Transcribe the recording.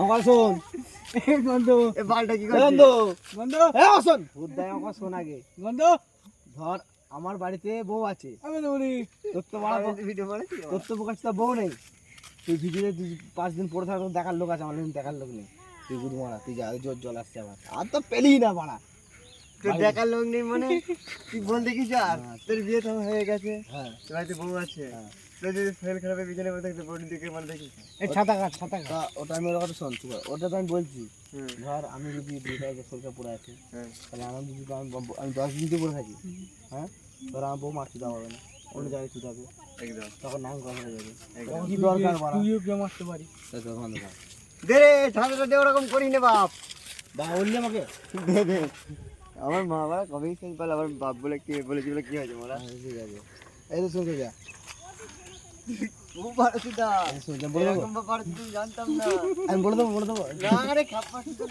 আমার শোন বন্ধু এ বালটা কি বন্ধু করছিস? বন্ধু এ শোন বুদ্ধাই আমার শোন আগে বন্ধু ধর আমার বাড়িতে বউ আছে আমি বলি তোর তো বড় আমি ভিডিও বানাচ্ছি। তোর তো কাছে বউ নেই তুই ভিডিওতে 5 দিন পরে থাকলে দেখার লোক আছে আমার কিন্তু দেখার লোক নেই তুই গুড মারা তুই যা জোর জল আসছে আবার আর তো পেলি না বাড়া তোর দেখার লোক নেই মানে তুই বলতে কি চাস? হ্যাঁ। তোর বিয়ে তো হয়ে গেছে, হ্যাঁ তোর বাড়িতে বউ আছে, হ্যাঁ। তোর যদি শরীর খারাপের বিছানায় পড়ে থাকতে বডি দিকে মানে দেখিস না। এই ছাতা কাট ওটা আমি ওর কথা শোন তুই ওটা তো আমি বলছি হুম, ধর আমি যদি দুইটা সরকার পড়ে আছি হ্যাঁ, তাহলে আমার যদি আমি 10 দিন তো পড়ে থাকি হ্যাঁ ধর আমার বউ মাছ চুদা হবে না অন্য জায়গায় চুদাবে একদম তখন নাম করা হয়ে যাবে একদম। তখন কি দরকার বাড়া তুইও গেম আসতে পারি তাই তো বন্ধ কর দে রে ঠান্ডাটা দে, ওরকম করি না বাপ। বা বললি আমাকে দে দে। আমার মা বাবা কবেই শেষ পাল, আবার বাপ বলে কি বলেছি বলে কি হয়েছে মোরা? হ্যাঁ, ঠিক আছে এই তো শুনতে যা খুব ভালো সুদা, শুনতে বলে দেবো এরকম ব্যাপার তুমি জানতাম না। আমি বলে দেবো না রে খাপ্পা সুদা।